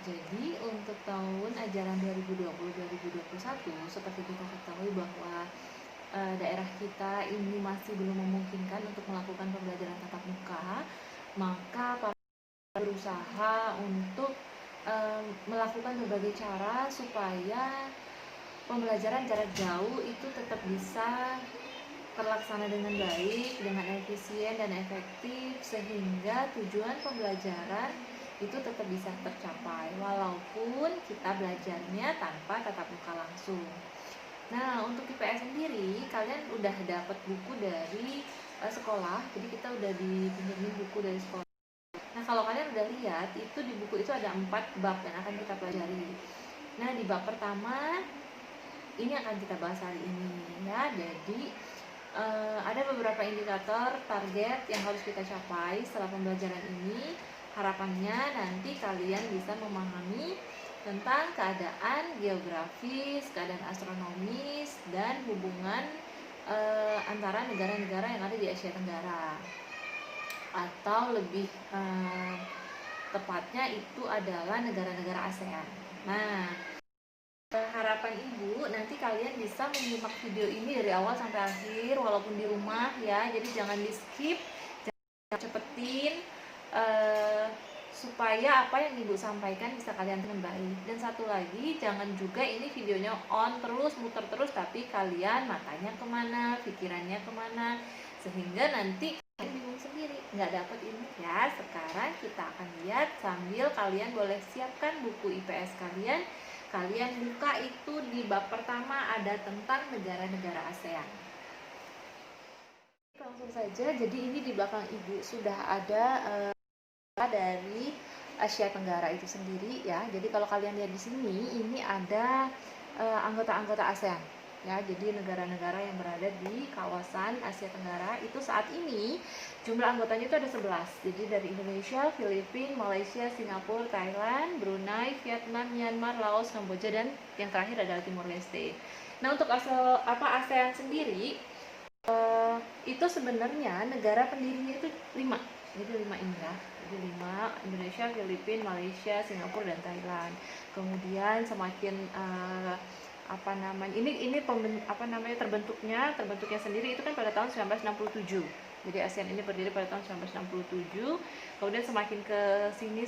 Jadi untuk tahun ajaran 2020-2021 seperti kita ketahui bahwa daerah kita ini masih belum memungkinkan untuk melakukan pembelajaran tatap muka, maka para berusaha untuk melakukan berbagai cara supaya pembelajaran jarak jauh itu tetap bisa terlaksana dengan baik, dengan efisien dan efektif, sehingga tujuan pembelajaran itu tetap bisa tercapai walaupun kita belajarnya tanpa tatap muka langsung. Nah, untuk IPS sendiri, kalian udah dapat buku dari sekolah, jadi kita udah dipinjemin buku dari sekolah. Nah, kalau kalian udah lihat, itu di buku itu ada 4 bab yang akan kita pelajari. Nah, di bab pertama, ini akan kita bahas hari ini ya. Jadi, ada beberapa indikator target yang harus kita capai setelah pembelajaran ini. Harapannya nanti kalian bisa memahami tentang keadaan geografis, keadaan astronomis, dan hubungan antara negara-negara yang ada di Asia Tenggara, atau lebih tepatnya itu adalah negara-negara ASEAN. Nah, harapan ibu nanti kalian bisa menyimak video ini dari awal sampai akhir walaupun di rumah ya, jadi jangan di skip, jangan cepetin, supaya apa yang ibu sampaikan bisa kalian dengan baik. Dan satu lagi, jangan juga ini videonya on terus, muter terus, tapi kalian matanya kemana, pikirannya kemana, sehingga nanti kalian bingung sendiri, nggak dapat ilmu ya. Sekarang kita akan lihat sambil kalian boleh siapkan buku IPS kalian. Kalian buka itu di bab pertama ada tentang negara-negara ASEAN. Langsung saja, jadi ini di belakang ibu sudah ada dari Asia Tenggara itu sendiri ya. Jadi kalau kalian lihat di sini, ini ada anggota-anggota ASEAN ya. Jadi negara-negara yang berada di kawasan Asia Tenggara itu saat ini jumlah anggotanya itu ada 11. Jadi dari Indonesia, Filipina, Malaysia, Singapura, Thailand, Brunei, Vietnam, Myanmar, Laos, Kamboja, dan yang terakhir adalah Timor Leste. Nah, untuk ASEAN sendiri itu sebenarnya negara pendirinya itu 5. Jadi 5 ini ya. Jadi 5, Indonesia, Filipina, Malaysia, Singapura, dan Thailand. Kemudian semakin terbentuknya sendiri itu kan pada tahun 1967. Jadi ASEAN ini berdiri pada tahun 1967. Kemudian semakin ke sini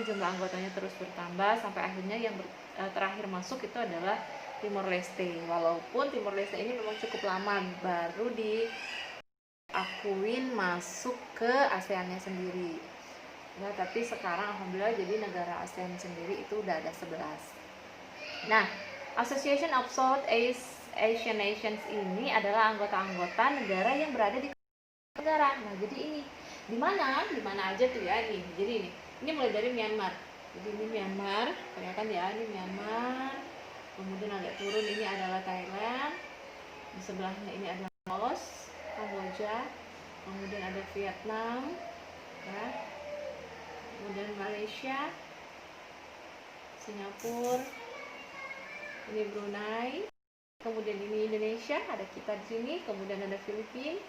jumlah anggotanya terus bertambah sampai akhirnya yang terakhir masuk itu adalah Timor Leste. Walaupun Timor Leste ini memang cukup lama baru diakuin masuk ke ASEAN-nya sendiri. Nah, tapi sekarang alhamdulillah jadi negara ASEAN sendiri itu udah ada 11. Nah, Association of South Asian Nations ini adalah anggota-anggota negara yang berada di negara. Nah, jadi ini di mana aja tuh ya ini. Jadi ini mulai dari Myanmar. Jadi ini Myanmar, kelihatan ya, ini Myanmar. Kemudian agak turun ini adalah Thailand. Di sebelahnya ini adalah Laos, Kamboja. Kemudian ada Vietnam, ya. Kemudian Malaysia, Singapura, ini Brunei, kemudian ini Indonesia, ada kita di sini, kemudian ada Filipina,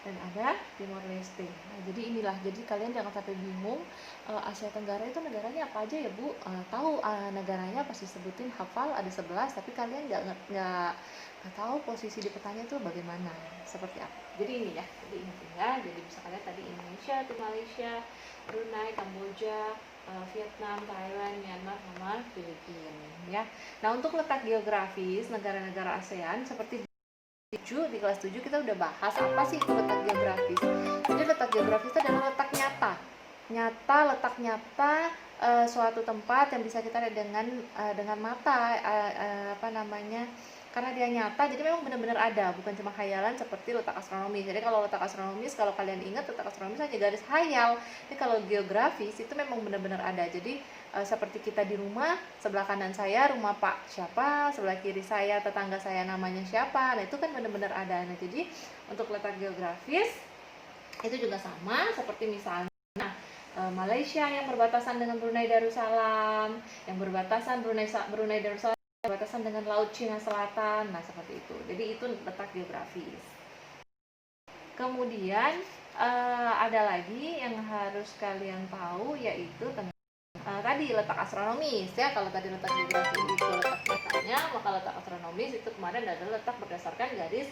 dan ada Timor Leste. Nah, jadi inilah, jadi kalian jangan sampai bingung, Asia Tenggara itu negaranya apa aja ya Bu? Tahu negaranya pasti sebutin, hafal ada 11, tapi kalian nggak tahu posisi di petanya itu bagaimana, seperti apa. Jadi ini ya, jadi intinya, jadi bisa kalian tadi Indonesia, Malaysia, Brunei, Kamboja, Vietnam, Thailand, Myanmar, sama Filipina ya. Nah, untuk letak geografis negara-negara ASEAN seperti di kelas 7 kita udah bahas apa sih itu letak geografis. Jadi letak geografis itu adalah letak nyata suatu tempat yang bisa kita lihat dengan mata, karena dia nyata, jadi memang benar-benar ada, bukan cuma khayalan seperti letak astronomis. Jadi kalau letak astronomis, kalau kalian ingat, letak astronomis hanya garis khayal. Tapi kalau geografis itu memang benar-benar ada. Jadi seperti kita di rumah, sebelah kanan saya rumah Pak siapa, sebelah kiri saya tetangga saya namanya siapa. Nah, itu kan benar-benar ada. Nah, jadi untuk letak geografis itu juga sama seperti misalnya Malaysia yang berbatasan dengan Brunei Darussalam, yang berbatasan Brunei Darussalam berbatasan dengan Laut Cina Selatan. Nah, seperti itu. Jadi itu letak geografis. Kemudian ada lagi yang harus kalian tahu, yaitu tentang tadi letak astronomis ya. Kalau tadi letak geografi itu letak datanya, maka letak astronomis itu kemarin adalah letak berdasarkan garis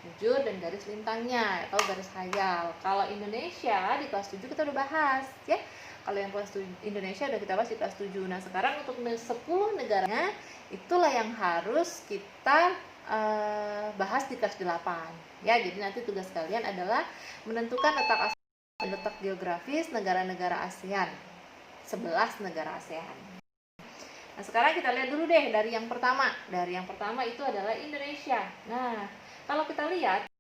bujur dan garis lintangnya atau garis khayal. Kalau Indonesia di kelas 7 kita udah bahas ya. Kalau yang kelas 7 Indonesia udah kita bahas di kelas 7. Nah, sekarang untuk 10 negaranya itulah yang harus kita bahas di kelas 8 ya. Jadi nanti tugas kalian adalah menentukan letak geografis negara-negara ASEAN, 11 negara ASEAN. Nah, sekarang kita lihat dulu deh dari yang pertama. Dari yang pertama itu adalah Indonesia. Nah, kalau kita lihat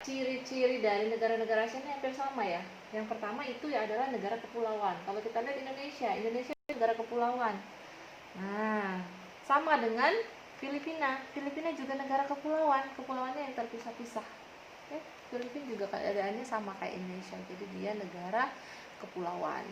ciri-ciri dari negara-negara ASEAN hampir sama ya. Yang pertama itu ya adalah negara kepulauan. Kalau kita lihat Indonesia negara kepulauan. Nah, sama dengan Filipina. Filipina juga negara kepulauan. Kepulauannya yang terpisah-pisah. Oke, Filipina juga keadaannya sama kayak Indonesia. Jadi dia negara kepulauan.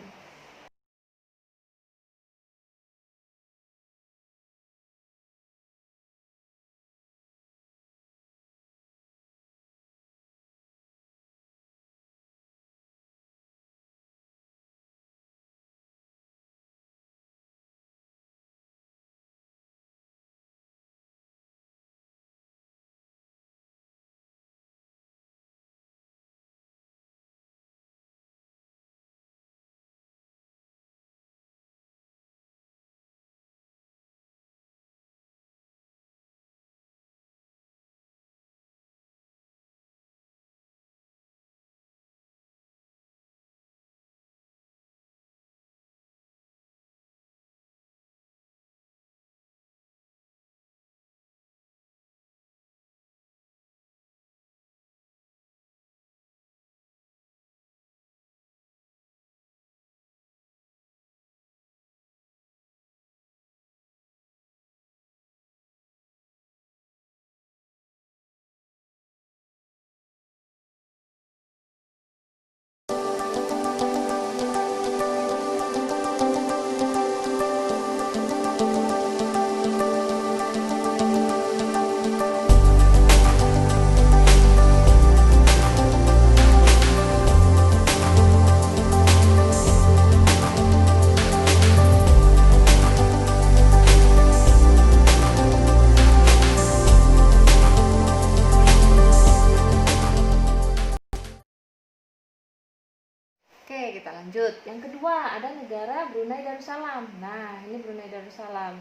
Oke, kita lanjut. Yang kedua ada negara Brunei Darussalam. Nah, ini Brunei Darussalam.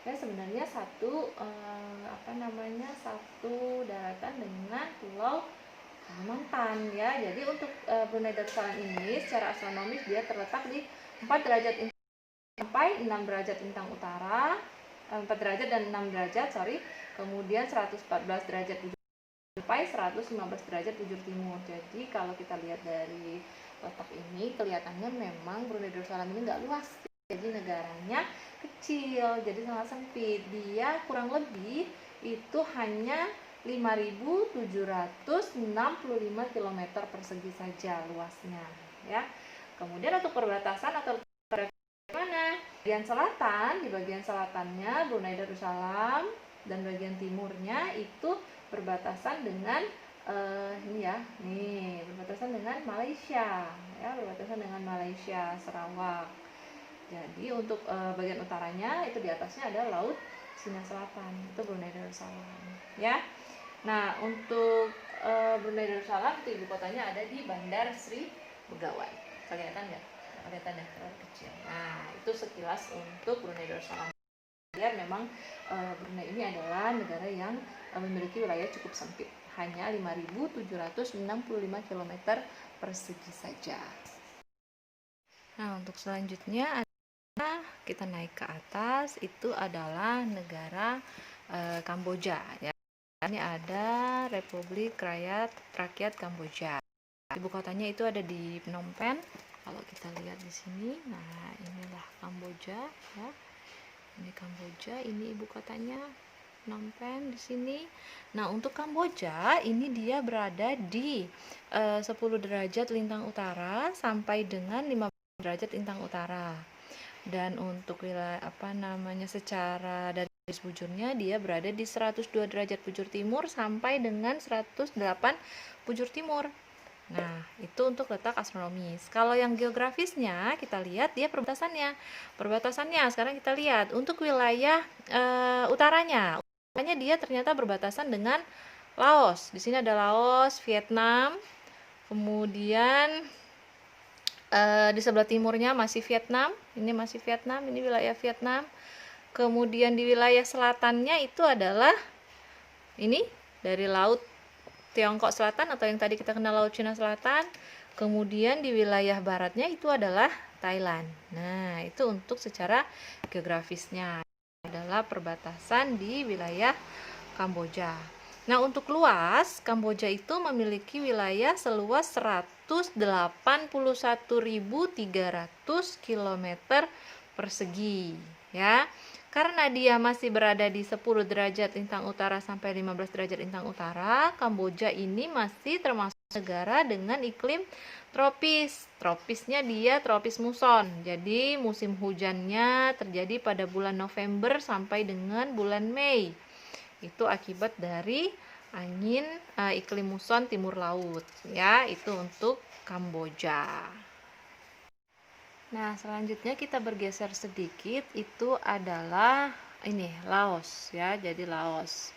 Ya, sebenarnya satu satu daratan dengan Pulau Kalimantan ya. Jadi untuk Brunei Darussalam ini secara astronomis dia terletak di 4 derajat sampai 6 derajat lintang utara, 4 derajat dan 6 derajat, kemudian 114 derajat bujur sampai 115 derajat bujur timur. Jadi kalau kita lihat dari letak ini kelihatannya memang Brunei Darussalam ini nggak luas, jadi negaranya kecil, jadi sangat sempit. Dia kurang lebih itu hanya 5.765 km persegi saja luasnya ya. Kemudian untuk perbatasan atau mana? Di bagian selatannya Brunei Darussalam dan bagian timurnya itu berbatasan dengan berbatasan dengan Malaysia ya, berbatasan dengan Malaysia, Sarawak. Jadi untuk bagian utaranya itu di atasnya ada Laut Cina Selatan, itu Brunei Darussalam ya. Nah, untuk Brunei Darussalam itu ibu kotanya ada di Bandar Sri Begawan. Kelihatan nggak? Kelihatan ya, terlalu kecil. Nah, itu sekilas untuk Brunei Darussalam. Lihat memang Brunei ini adalah negara yang memiliki wilayah cukup sempit, hanya 5.765 km persegi saja. Nah, untuk selanjutnya kita naik ke atas, itu adalah negara Kamboja ya. Ini ada Republik Rakyat Kamboja. Ibu kotanya itu ada di Phnom Penh. Kalau kita lihat di sini, nah inilah Kamboja ya. Ini Kamboja, ini ibu kotanya Phnom Penh di sini. Nah, untuk Kamboja ini dia berada di 10 derajat lintang utara sampai dengan 15 derajat lintang utara. Dan untuk wilayah secara dari garis bujurnya dia berada di 102 derajat bujur timur sampai dengan 108 bujur timur. Nah, itu untuk letak astronomis. Kalau yang geografisnya, kita lihat dia perbatasannya. Perbatasannya sekarang kita lihat untuk wilayah utaranya. Utaranya dia ternyata berbatasan dengan Laos. Di sini ada Laos, Vietnam. Kemudian di sebelah timurnya masih Vietnam. Ini masih Vietnam, ini wilayah Vietnam. Kemudian di wilayah selatannya itu adalah ini dari laut Tiongkok Selatan atau yang tadi kita kenal Laut Cina Selatan. Kemudian di wilayah baratnya itu adalah Thailand. Nah, itu untuk secara geografisnya adalah perbatasan di wilayah Kamboja. Nah, untuk luas, Kamboja itu memiliki wilayah seluas 181.300 km persegi, ya. Karena dia masih berada di 10 derajat lintang utara sampai 15 derajat lintang utara, Kamboja ini masih termasuk negara dengan iklim tropis. Tropisnya dia tropis muson. Jadi musim hujannya terjadi pada bulan November sampai dengan bulan Mei. Itu akibat dari angin iklim muson timur laut, ya. Itu untuk Kamboja. Nah, selanjutnya kita bergeser sedikit, itu adalah ini Laos, ya. Jadi Laos.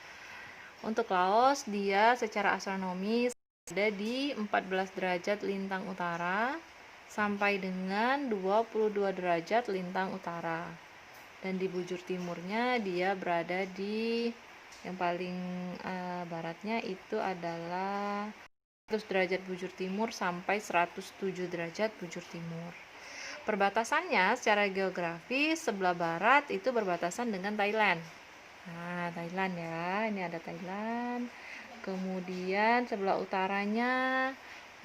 Untuk Laos dia secara astronomis ada di 14 derajat lintang utara sampai dengan 22 derajat lintang utara. Dan di bujur timurnya dia berada di yang paling baratnya itu adalah 100 derajat bujur timur sampai 107 derajat bujur timur. Perbatasannya secara geografis sebelah barat itu berbatasan dengan Thailand. Nah, Thailand ya, ini ada Thailand. Kemudian sebelah utaranya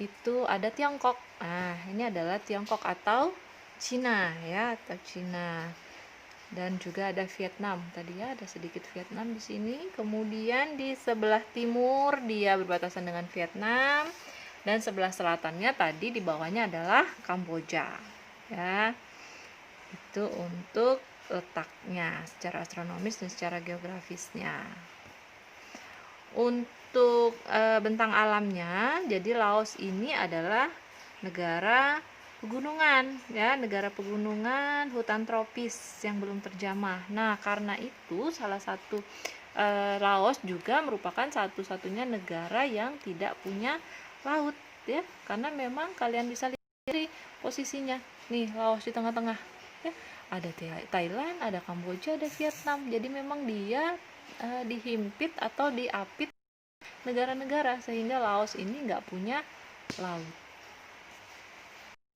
itu ada Tiongkok. Nah, ini adalah Tiongkok atau Cina ya, atau Cina. Dan juga ada Vietnam. Tadi ya ada sedikit Vietnam di sini. Kemudian di sebelah timur dia berbatasan dengan Vietnam dan sebelah selatannya tadi di bawahnya adalah Kamboja. Ya, itu untuk letaknya secara astronomis dan secara geografisnya. Untuk bentang alamnya, jadi Laos ini adalah negara pegunungan, ya, negara pegunungan, hutan tropis yang belum terjamah. Nah, karena itu salah satu Laos juga merupakan satu-satunya negara yang tidak punya laut, ya, karena memang kalian bisa lihat dari posisinya. Nih, Laos di tengah-tengah. Ya, ada Thailand, ada Kamboja, ada Vietnam. Jadi memang dia dihimpit atau diapit negara-negara sehingga Laos ini nggak punya laut.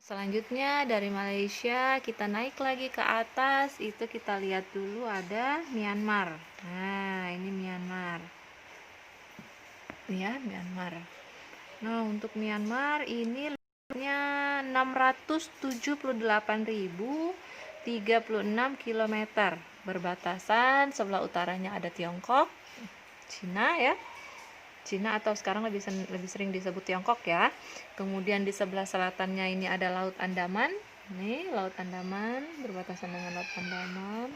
Selanjutnya dari Malaysia kita naik lagi ke atas, itu kita lihat dulu ada Myanmar. Nah, ini Myanmar. Ya, Myanmar. Nah, untuk Myanmar ini luasnya 678.036 km. Berbatasan sebelah utaranya ada Tiongkok, Cina ya. Cina atau sekarang lebih sering disebut Tiongkok ya. Kemudian di sebelah selatannya ini ada Laut Andaman. Nih, Laut Andaman berbatasan dengan Laut Andaman.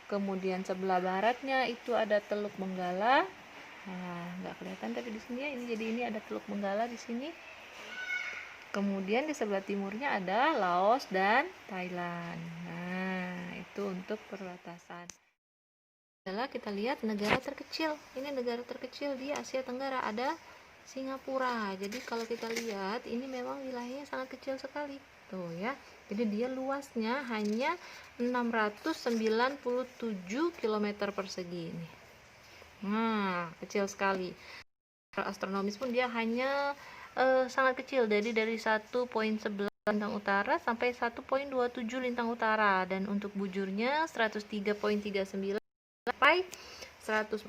Kemudian sebelah baratnya itu ada Teluk Benggala. Nah, nggak kelihatan tapi di sini ya. Jadi ini ada Teluk Benggala di sini. Kemudian di sebelah timurnya ada Laos dan Thailand. Nah, itu untuk perbatasan. Adalah kita lihat negara terkecil. Ini negara terkecil di Asia Tenggara, ada Singapura. Jadi kalau kita lihat ini memang wilayahnya sangat kecil sekali. Tuh ya. Jadi dia luasnya hanya 697 km persegi ini. Nah, kecil sekali. Astronomis pun dia hanya sangat kecil. Jadi dari 1,11 lintang utara sampai 1,27 lintang utara, dan untuk bujurnya 103,39 sampai 104,5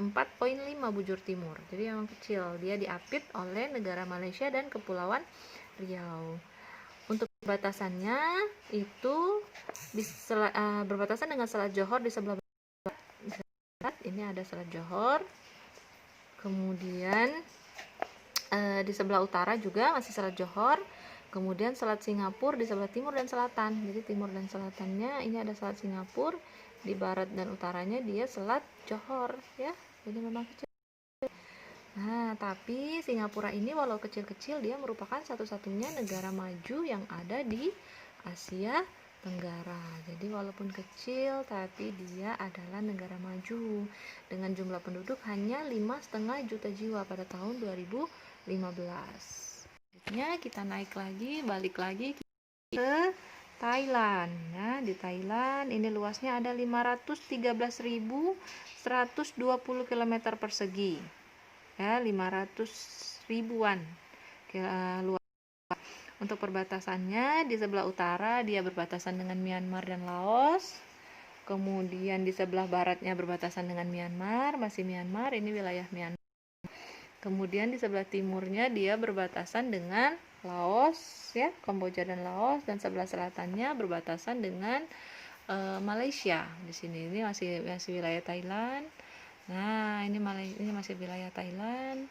bujur timur. Jadi memang kecil. Dia diapit oleh negara Malaysia dan Kepulauan Riau. Untuk batasannya itu berbatasan dengan Selat Johor di sebelah barat. Ini ada Selat Johor. Kemudian di sebelah utara juga masih Selat Johor. Kemudian Selat Singapura di sebelah timur dan selatan. Jadi timur dan selatannya ini ada Selat Singapura. Di barat dan utaranya dia Selat Johor ya. Jadi memang kecil. Nah, tapi Singapura ini walau kecil-kecil, dia merupakan satu-satunya negara maju yang ada di Asia Tenggara. Jadi walaupun kecil, tapi dia adalah negara maju dengan jumlah penduduk hanya 5,5 juta jiwa pada tahun 2015. Selanjutnya kita naik lagi, balik lagi ke Thailand. Nah, di Thailand ini luasnya ada 513.120 km persegi. Ya, 500 ribuan luas. Untuk perbatasannya, di sebelah utara dia berbatasan dengan Myanmar dan Laos. Kemudian di sebelah baratnya berbatasan dengan Myanmar, masih Myanmar, ini wilayah Myanmar. Kemudian di sebelah timurnya dia berbatasan dengan Laos, ya, Kamboja dan Laos, dan sebelah selatannya berbatasan dengan Malaysia. Di sini ini masih wilayah Thailand. Nah, ini masih wilayah Thailand.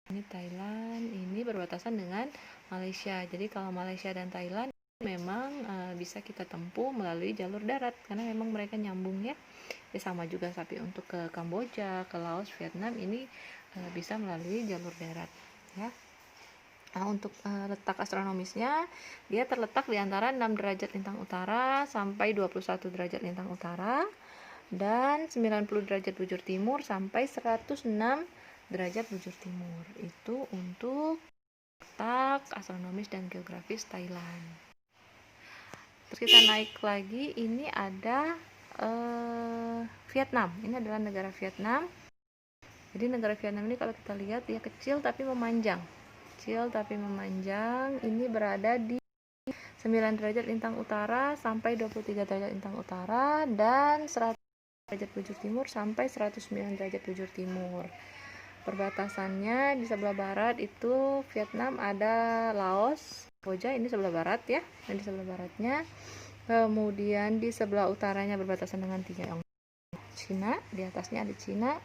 Ini Thailand, ini berbatasan dengan Malaysia. Jadi kalau Malaysia dan Thailand memang bisa kita tempuh melalui jalur darat karena memang mereka nyambung ya. Sama juga, tapi untuk ke Kamboja, ke Laos, Vietnam ini bisa melalui jalur darat ya. Nah, untuk letak astronomisnya, dia terletak di antara 6 derajat lintang utara sampai 21 derajat lintang utara dan 90 derajat bujur timur sampai 106 derajat bujur timur. Itu untuk letak astronomis dan geografis Thailand. Terus kita naik lagi, ini ada Vietnam. Ini adalah negara Vietnam. Jadi negara Vietnam ini kalau kita lihat dia kecil tapi memanjang. Ini berada di 9 derajat lintang utara sampai 23 derajat lintang utara dan 100 derajat bujur timur sampai 109 derajat bujur timur. Perbatasannya di sebelah barat itu Vietnam, ada Laos, Kamboja, ini sebelah barat ya. Dan di sebelah baratnya, kemudian di sebelah utaranya berbatasan dengan Tiongkok, Cina, di atasnya ada Cina.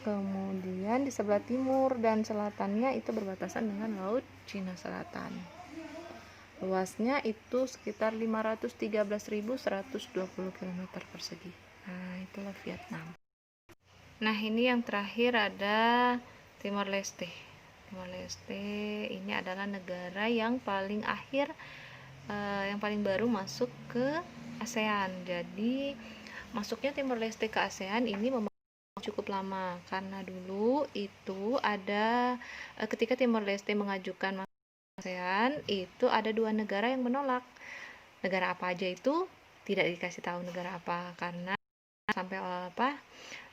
Kemudian di sebelah timur dan selatannya itu berbatasan dengan Laut Cina Selatan. Luasnya itu sekitar 513.120 km persegi. Nah, itulah Vietnam. Nah, ini yang terakhir ada Timor Leste. Timor Leste ini adalah negara yang paling akhir, yang paling baru masuk ke ASEAN. Jadi masuknya Timor Leste ke ASEAN ini cukup lama karena dulu itu ada ketika Timor Leste mengajukan masuk ASEAN itu ada 2 negara yang menolak. Negara apa aja itu tidak dikasih tahu negara apa, karena sampai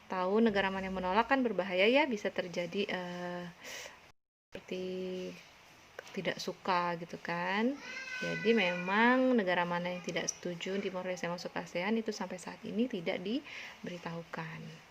tahu negara mana yang menolak kan berbahaya ya, bisa terjadi seperti tidak suka gitu kan. Jadi memang negara mana yang tidak setuju Timor Leste masuk ASEAN itu sampai saat ini tidak diberitahukan.